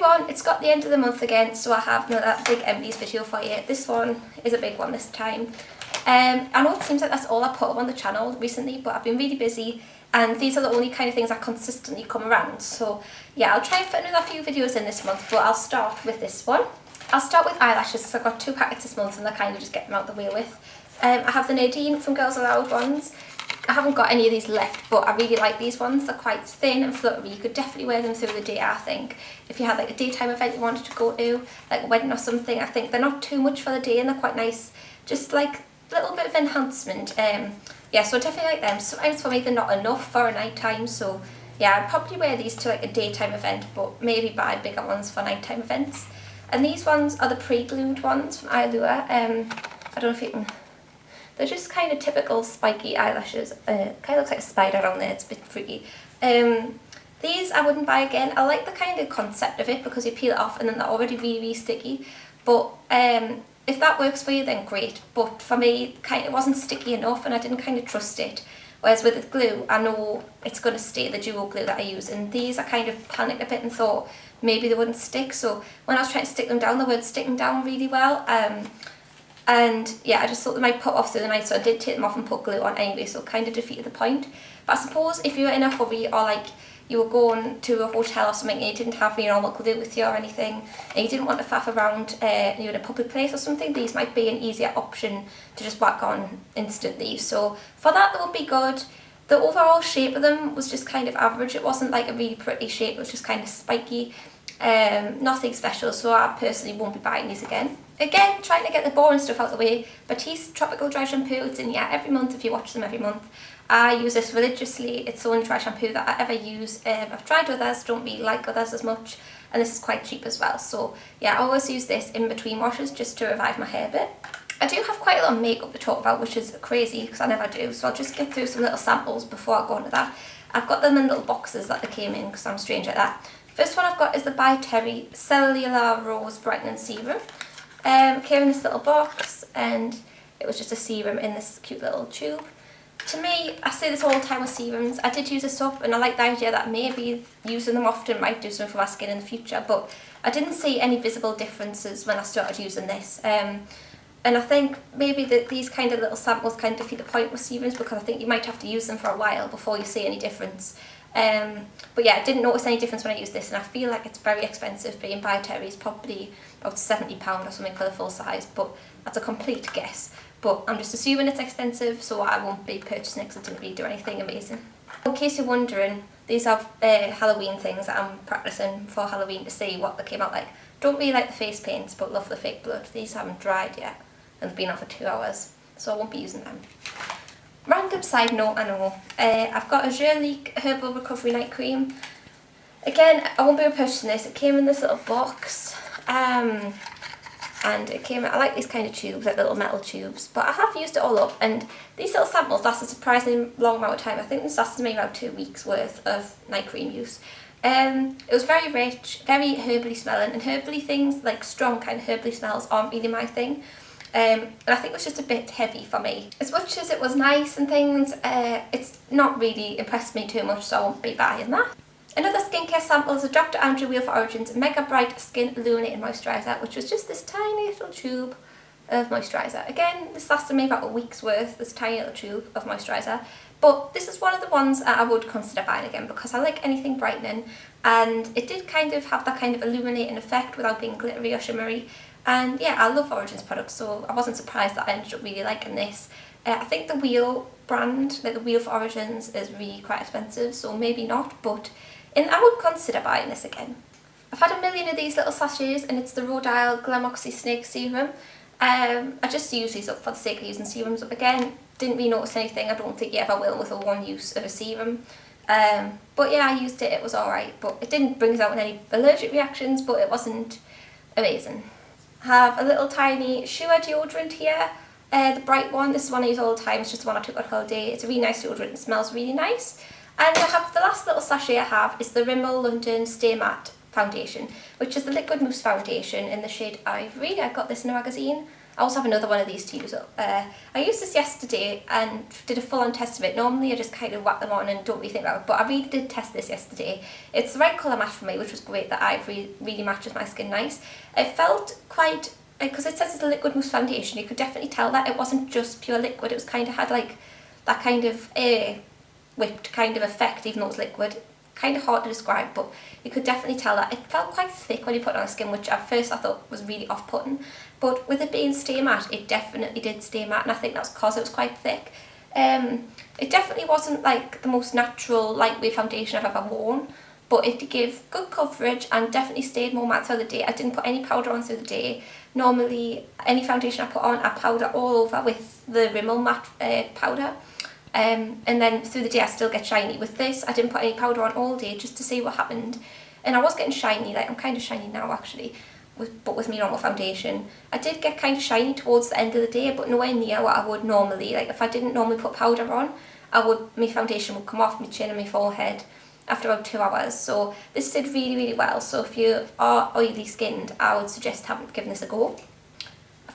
on, it's got the end of the month again, so I have another big Empties video for you. This one is a big one this time. I know it seems like that's all I put up on the channel recently, but I've been really busy and these are the only kind of things that consistently come around. So yeah, I'll try and fit another few videos in this month, but I'll start with this one. I'll start with eyelashes, so I've got 2 packets this month and I kind of just get them out the way with. I have the Nadine from Girls Aloud ones. I haven't got any of these left, but I really like these ones. They're quite thin and fluttery. You could definitely wear them through the day, I think. If you had like a daytime event you wanted to go to, like a wedding or something, I think they're not too much for the day and they're quite nice. Just like a little bit of enhancement. Yeah, so I definitely like them. Sometimes for me they're not enough for a night time, so yeah, I'd probably wear these to like a daytime event, but maybe buy bigger ones for nighttime events. And these ones are the Preglued ones from Eylure. I don't know if you can... They're just kind of typical spiky eyelashes. Kind of looks like a spider on there, it's a bit freaky. These I wouldn't buy again. I like the kind of concept of it because you peel it off and then they're already really, really sticky. But if that works for you, then great. But for me, it wasn't sticky enough and I didn't kind of trust it. Whereas with the glue, I know it's going to stay, the duo glue that I use. And these, I kind of panicked a bit and thought maybe they wouldn't stick. So when I was trying to stick them down, they weren't sticking down really well. And yeah, I just thought they might put off through the night, so I did take them off and put glue on anyway, so it kind of defeated the point. But I suppose if you were in a hurry or like you were going to a hotel or something and you didn't have your normal glue with you or anything, and you didn't want to faff around you're in a public place or something, these might be an easier option to just whack on instantly. So for that, they would be good. The overall shape of them was just kind of average. It wasn't like a really pretty shape, it was just kind of spiky. Nothing special, so I personally won't be buying these again. Again, trying to get the boring stuff out of the way. Batiste Tropical Dry Shampoo, it's in here every month if you watch them every month. I use this religiously, it's the only dry shampoo that I ever use. I've tried others, don't really like others as much, and this is quite cheap as well. So yeah, I always use this in between washes just to revive my hair a bit. I do have quite a lot of makeup to talk about, which is crazy because I never do, so I'll just get through some little samples before I go into that. I've got them in little boxes that they came in because I'm strange like that. First one I've got is the By Terry Cellular Rose Brightening Serum. Came in this little box and it was just a serum in this cute little tube. To me, I say this all the time with serums, I did use this up and I like the idea that maybe using them often might do something for my skin in the future, but I didn't see any visible differences when I started using this. And I think maybe that these kind of little samples kind of defeat the point with serums because I think you might have to use them for a while before you see any difference. But yeah, I didn't notice any difference when I used this and I feel like it's very expensive. Being By Terry is probably about £70 or something for the full size, but that's a complete guess. But I'm just assuming it's expensive, so I won't be purchasing it because it didn't really do anything amazing. In case you're wondering, these are Halloween things that I'm practicing for Halloween to see what they came out like. Don't really like the face paints, but love the fake blood. These haven't dried yet and they've been out for 2 hours, so I won't be using them. Random side note, I know. I've got a Jurlique Herbal Recovery Night Cream. Again, I won't be purchasing this. It came in this little box. And it came, I like these kind of tubes, like little metal tubes, but I have used it all up and these little samples last a surprisingly long amount of time. I think this lasted me about 2 weeks worth of night cream use. It was very rich, very herbally smelling, and herbally things, like strong kind of herbally smells, aren't really my thing. And I think it was just a bit heavy for me. As much as it was nice and things, it's not really impressed me too much, so I won't be buying that. Another skincare sample is a Dr. Andrew Weil for Origins Mega Bright Skin Illuminating Moisturiser, which was just this tiny little tube of moisturiser. Again, this lasted me about a week's worth, this tiny little tube of moisturiser. But this is one of the ones that I would consider buying again because I like anything brightening, and it did kind of have that kind of illuminating effect without being glittery or shimmery. And yeah, I love Origins products, so I wasn't surprised that I ended up really liking this. I think the Weil brand, like the Weil for Origins, is really quite expensive, so maybe not, but I would consider buying this again. I've had a million of these little sachets and it's the Rodial Glamoxy Snake Serum. I just use these up for the sake of using serums up again. Didn't really notice anything, I don't think you ever will with a one use of a serum. But yeah, I used it, it was alright, but it didn't bring out any allergic reactions, but it wasn't amazing. I have a little tiny Sure deodorant here, the bright one. This is one I use all the time, it's just the one I took on holiday. It's a really nice deodorant, it smells really nice. And I have the last little sachet I have is the Rimmel London Stay Matte Foundation, which is the liquid mousse foundation in the shade Ivory. I got this in a magazine. I also have another one of these to use up. I used this yesterday and did a full-on test of it. Normally I just kind of whack them on and don't really think about it, but I really did test this yesterday. It's the right colour match for me, which was great. The ivory really matches my skin nice. It felt quite, because it says it's a liquid mousse foundation, you could definitely tell that it wasn't just pure liquid. It was kind of had like that kind of air whipped kind of effect, even though it's liquid. Kind of hard to describe, but you could definitely tell that it felt quite thick when you put it on the skin, which at first I thought was really off-putting, but with it being stay matte, it definitely did stay matte, and I think that's because it was quite thick. It definitely wasn't like the most natural lightweight foundation I've ever worn, but it did give good coverage and definitely stayed more matte through the day. I didn't put any powder on through the day. Normally any foundation I put on I powder all over with the Rimmel matte powder. And then through the day I still get shiny. With this I didn't put any powder on all day just to see what happened, and I was getting shiny, like I'm kind of shiny now actually, but with my normal foundation. I did get kind of shiny towards the end of the day, but nowhere near what I would normally. Like if I didn't normally put powder on, my foundation would come off my chin and my forehead after about 2 hours. So this did really, really well. So if you are oily skinned, I would suggest giving this a go.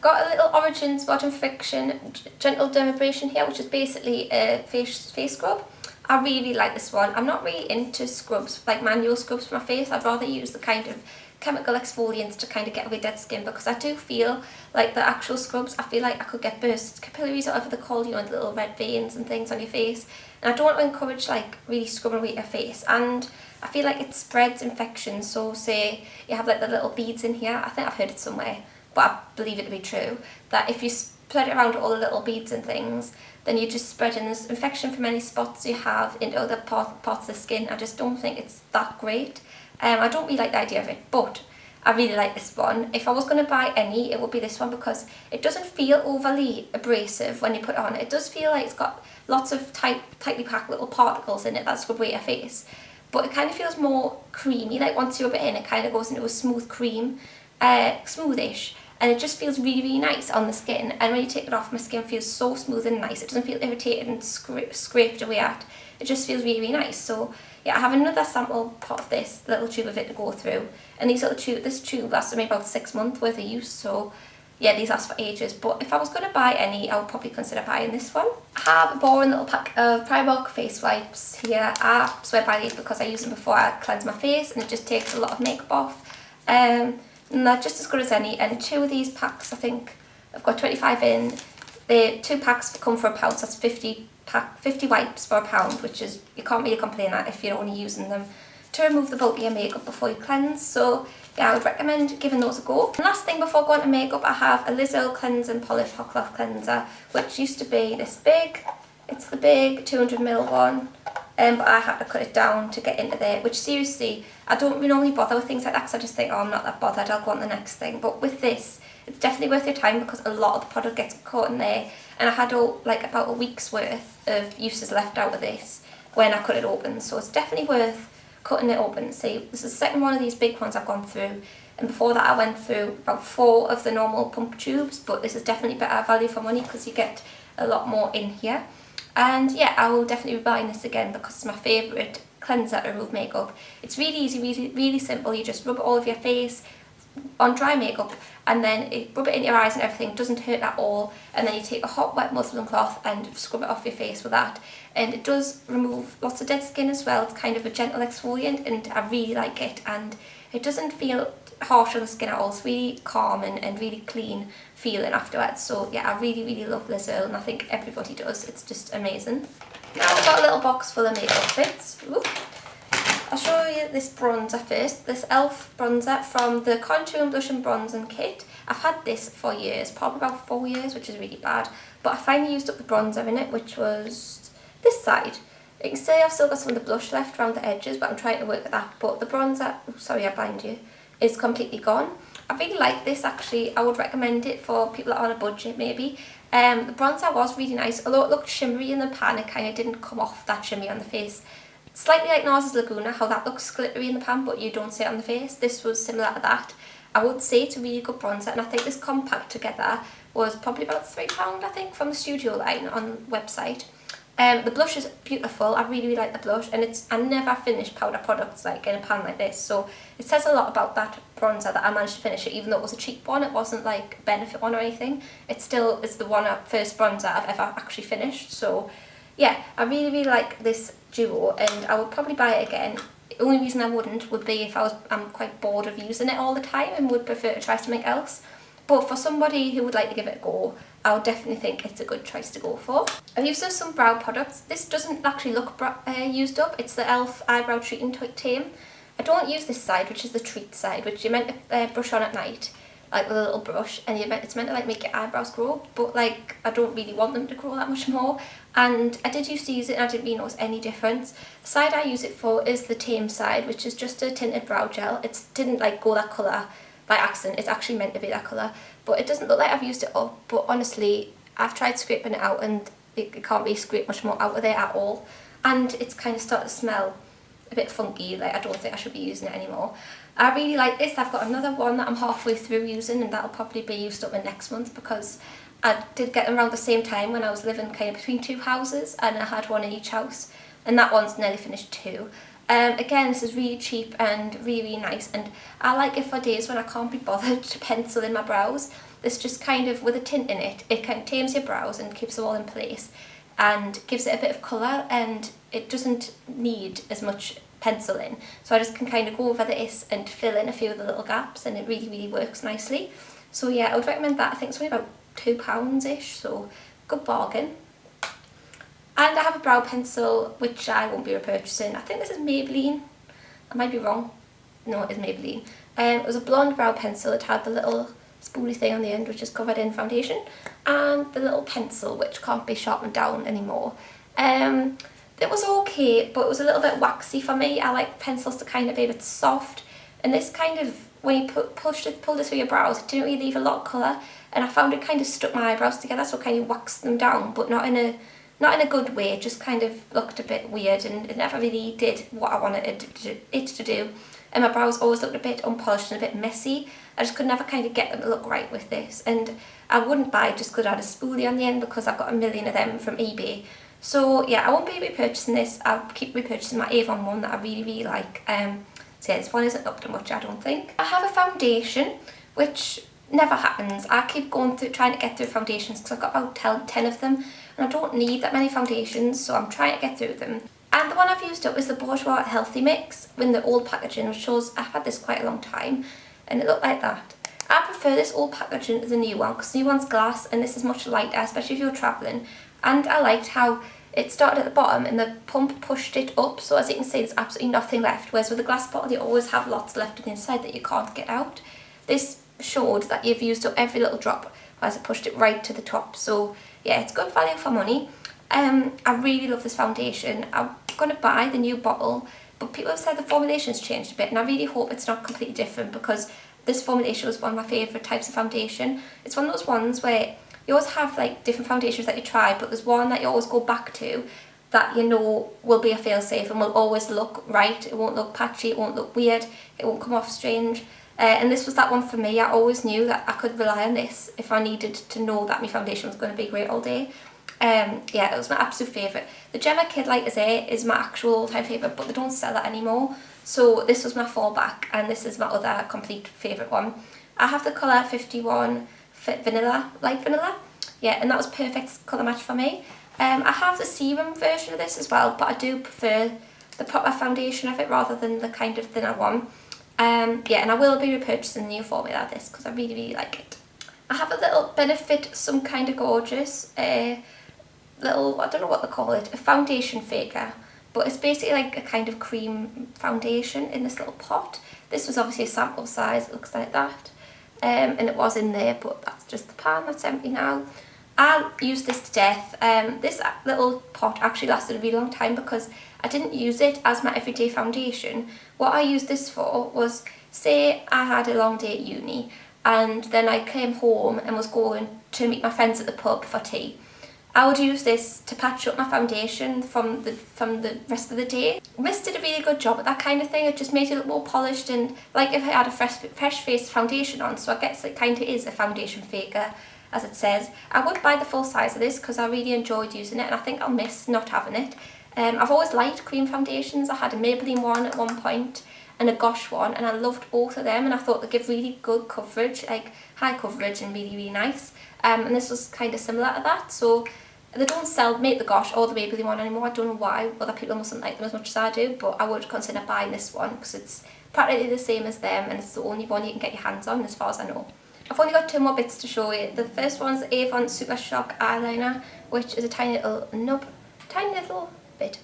Got a little Origins Body Friction Gentle Dermabration here, which is basically a face scrub. I really like this one. I'm not really into scrubs, like manual scrubs for my face. I'd rather use the kind of chemical exfoliants to kind of get away dead skin, because I do feel like the actual scrubs, I feel like I could get burst capillaries, or whatever they call you, and the little red veins and things on your face. And I don't want to encourage like really scrubbing away your face, and I feel like it spreads infections. So say you have like the little beads in here, I think I've heard it somewhere, but I believe it to be true, that if you spread it around all the little beads and things, then you're just spreading this infection from any spots you have into other parts of the skin. I just don't think it's that great. I don't really like the idea of it, but I really like this one. If I was going to buy any, it would be this one, because it doesn't feel overly abrasive when you put it on. It does feel like it's got lots of tightly packed little particles in it that scrub away your face, but it kind of feels more creamy. Like once you rub it in, it kind of goes into a smooth cream, smoothish. And it just feels really, really nice on the skin. And when you take it off, my skin feels so smooth and nice. It doesn't feel irritated and scraped away at. It just feels really, really nice. So yeah, I have another sample pot of this little tube of it to go through. And this tube lasted me about 6 months worth of use. So yeah, these last for ages. But if I was going to buy any, I would probably consider buying this one. I have a boring little pack of Primark face wipes here. I swear by these because I use them before I cleanse my face, and it just takes a lot of makeup off. And they're just as good as any, and 2 of these packs, I think I've got 25 in. The 2 packs come for £1, so that's 50 wipes for £1, which is, you can't really complain at if you're only using them to remove the bulk of your makeup before you cleanse. So yeah, I would recommend giving those a go. And last thing before going to makeup, I have a Earle Cleanse and Polish Hot Cloth Cleanser, which used to be this big. It's the big 200ml one. But I had to cut it down to get into there, which seriously, I don't normally bother with things like that, because I just think, oh, I'm not that bothered, I'll go on to the next thing. But with this, it's definitely worth your time, because a lot of the product gets caught in there, and I had about a week's worth of uses left out of this when I cut it open. So it's definitely worth cutting it open. See, this is the second one of these big ones I've gone through, and before that I went through about 4 of the normal pump tubes, but this is definitely better value for money because you get a lot more in here. And yeah, I will definitely be buying this again because it's my favourite cleanser to remove makeup. It's really easy, really simple. You just rub it all over your face on dry makeup, and then rub it in your eyes and everything. It doesn't hurt at all. And then you take a hot wet muslin cloth and scrub it off your face with that. And it does remove lots of dead skin as well. It's kind of a gentle exfoliant, and I really like it. And it doesn't feel harsh on the skin at all. It's really calm and really clean feeling afterwards. So yeah, I really love this Earle, and I think everybody does. It's just amazing. Now I've got a little box full of makeup bits. Ooh. I'll show you this bronzer first. This e.l.f. bronzer from the Contour and Blush and Bronzing kit. I've had this for years, probably about 4 years, which is really bad. But I finally used up the bronzer in it, which was this side. You can see I've still got some of the blush left around the edges, but I'm trying to work with that. But the bronzer, oh, sorry I blind you, is completely gone. I really like this actually. I would recommend it for people that are on a budget maybe. The bronzer was really nice, although it looked shimmery in the pan, it kind of didn't come off that shimmery on the face. Slightly like NARS's Laguna, how that looks glittery in the pan but you don't see it on the face. This was similar to that. I would say it's a really good bronzer, and I think this compact together was probably about £3 I think from the Studio line on the website. The blush is beautiful. I really like the blush, and I never finish powder products like in a pan like this, so it says a lot about that bronzer that I managed to finish it, even though it was a cheap one. It wasn't like a benefit one or anything. It still is the first bronzer I've ever actually finished. So yeah, I really like this duo, and I would probably buy it again. The only reason I wouldn't would be if I'm quite bored of using it all the time and would prefer to try something else. But for somebody who would like to give it a go, I would definitely think it's a good choice to go for. I've used some brow products. This doesn't actually look used up. It's the Elf Eyebrow Treating Tame. I don't use this side, which is the treat side, which you're meant to brush on at night, like with a little brush, and it's meant to like make your eyebrows grow, but like I don't really want them to grow that much more. And I did used to use it and I didn't really notice any difference. The side I use it for is the Tame side, which is just a tinted brow gel. It didn't like go that colour by accident. It's actually meant to be that colour, but it doesn't look like I've used it up. But honestly, I've tried scraping it out and it can't really scrape much more out of there at all, and it's kind of starting to smell a bit funky. Like, I don't think I should be using it anymore. I really like this. I've got another one that I'm halfway through using, and that'll probably be used up in next month, because I did get them around the same time when I was living kind of between two houses, and I had one in each house, and that one's nearly finished too. Again, this is really cheap and really nice, and I like it for days when I can't be bothered to pencil in my brows. This just kind of, with a tint in it, it kind of tames your brows and keeps them all in place and gives it a bit of colour, and it doesn't need as much penciling. So I just can kind of go over this and fill in a few of the little gaps, and it really works nicely. So yeah, I would recommend that. I think it's only about £2-ish, so good bargain. And I have a brow pencil which I won't be repurchasing. I think this is Maybelline. I might be wrong. No, it is Maybelline. It was a blonde brow pencil. It had the little spoolie thing on the end which is covered in foundation, and the little pencil which can't be sharpened down anymore. It was okay, but it was a little bit waxy for me. I like pencils to kind of be a bit soft, and this kind of, when you pulled it through your brows, it didn't really leave a lot of colour, and I found it kind of stuck my eyebrows together, so it kind of waxed them down, but not in a good way. It just kind of looked a bit weird, and it never really did what I wanted it to do. And my brows always looked a bit unpolished and a bit messy. I just could never kind of get them to look right with this, and I wouldn't buy it just because it had a spoolie on the end, because I've got a million of them from eBay. So yeah, I won't be repurchasing this. I'll keep repurchasing my Avon one that I really like. So yeah, this one isn't up to much, I don't think. I have a foundation, which never happens. I keep going through, trying to get through foundations, because I've got about 10 of them, and I don't need that many foundations, so I'm trying to get through them. And the one I've used up is the Bourjois Healthy Mix in the old packaging, which shows I've had this quite a long time, and it looked like that. I prefer this old packaging to the new one, because the new one's glass and this is much lighter, especially if you're travelling. And I liked how it started at the bottom and the pump pushed it up, so as you can see there's absolutely nothing left, whereas with a glass bottle you always have lots left on the inside that you can't get out. This showed that you've used up every little drop, whereas it pushed it right to the top. So yeah, it's good value for money. I really love this foundation. I'm going to buy the new bottle, but people have said the formulation's changed a bit, and I really hope it's not completely different, because this formulation was one of my favourite types of foundation. It's one of those ones where you always have like different foundations that you try, but there's one that you always go back to that you know will be a fail-safe and will always look right. It won't look patchy, it won't look weird, it won't come off strange. And this was that one for me. I always knew that I could rely on this if I needed to know that my foundation was going to be great all day. Yeah, it was my absolute favourite. The Gemma Kid Light as Air is my actual all-time favourite, but they don't sell it anymore. So this was my fallback, and this is my other complete favourite one. I have the colour 51 Vanilla, Light Vanilla. Yeah, and that was perfect colour match for me. I have the serum version of this as well, but I do prefer the proper foundation of it rather than the kind of thinner one. Yeah, and I will be repurchasing the new formula of this because I really like it. I have a little Benefit Some Kind of Gorgeous, little, I don't know what they call it, a foundation faker, but it's basically like a kind of cream foundation in this little pot. This was obviously a sample size, it looks like that, and it was in there, but that's just the pan, that's empty now. I'll use this to death. This little pot actually lasted a really long time because I didn't use it as my everyday foundation. What I used this for was, say I had a long day at uni and then I came home and was going to meet my friends at the pub for tea. I would use this to patch up my foundation from the rest of the day. Mist did a really good job at that kind of thing. It just made it look more polished and like if I had a fresh face foundation on, so I guess it kind of is a foundation faker. as it says. I would buy the full size of this because I really enjoyed using it, and I think I'll miss not having it. I've always liked cream foundations. I had a Maybelline one at one point and a Gosh one, and I loved both of them, and I thought they give really good coverage, like high coverage and really, really nice. And this was kind of similar to that. So they don't make the Gosh or the Maybelline one anymore. I don't know why. Other people mustn't like them as much as I do, but I would consider buying this one because it's practically the same as them, and it's the only one you can get your hands on as far as I know. I've only got 2 more bits to show you. The first one's the Avon Supershock eyeliner, which is a tiny little nub, tiny little bit.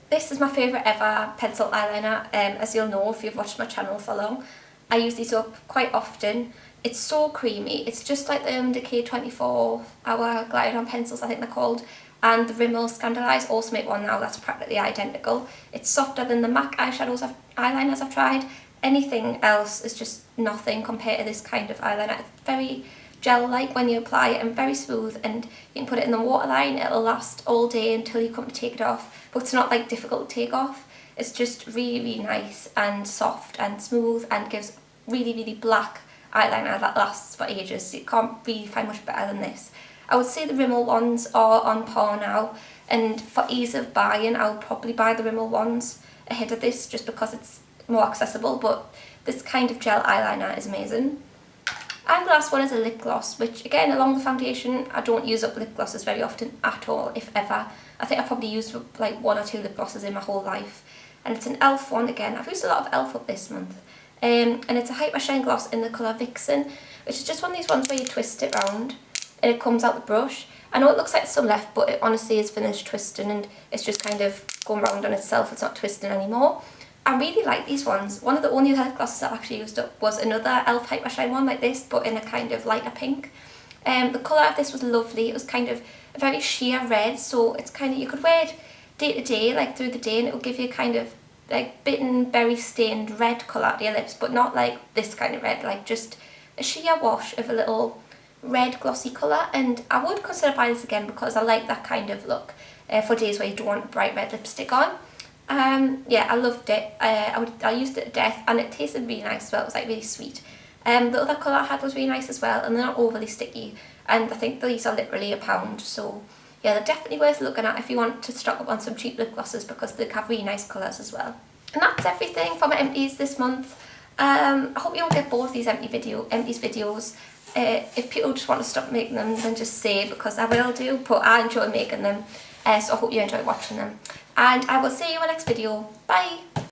This is my favourite ever pencil eyeliner, as you'll know if you've watched my channel for long. I use these up quite often. It's so creamy. It's just like the K24 Hour Glide On pencils, I think they're called. And the Rimmel Scandalise also make one now that's practically identical. It's softer than the MAC eyeliners I've tried. Anything else is just nothing compared to this kind of eyeliner. It's very gel-like when you apply it and very smooth, and you can put it in the waterline. It'll last all day until you come to take it off, but it's not like difficult to take off. It's just really, really nice and soft and smooth and gives really, really black eyeliner that lasts for ages. You can't really find much better than this. I would say the Rimmel ones are on par now, and for ease of buying I'll probably buy the Rimmel ones ahead of this just because it's more accessible, but this kind of gel eyeliner is amazing. And the last one is a lip gloss, which again, along the foundation, I don't use up lip glosses very often at all, if ever. I think I've probably used like 1 or 2 lip glosses in my whole life. And it's an e.l.f. one again. I've used a lot of e.l.f. up this month. And it's a Hypershine gloss in the colour Vixen, which is just one of these ones where you twist it round and it comes out the brush. I know it looks like some left, but it honestly is finished twisting and it's just kind of going round on itself. It's not twisting anymore. I really like these ones. One of the only lip glosses I've actually used up was another e.l.f. Hypershine one like this, but in a kind of lighter pink. The colour of this was lovely. It was kind of a very sheer red, so it's kind of, you could wear it day to day, like through the day, and it will give you kind of like bitten, berry stained red colour to your lips, but not like this kind of red, like just a sheer wash of a little red glossy colour. And I would consider buying this again because I like that kind of look for days where you don't want a bright red lipstick on. Yeah, I loved it. I used it to death, and it tasted really nice as well. It was like really sweet. The other colour I had was really nice as well, and they're not overly sticky, and I think these are literally £1, so yeah, they're definitely worth looking at if you want to stock up on some cheap lip glosses because they have really nice colours as well. And that's everything for my empties this month. I hope you don't get bored of these empties videos. If people just want to stop making them, then just say, because I will do, but I enjoy making them, so I hope you enjoy watching them. And I will see you in my next video. Bye!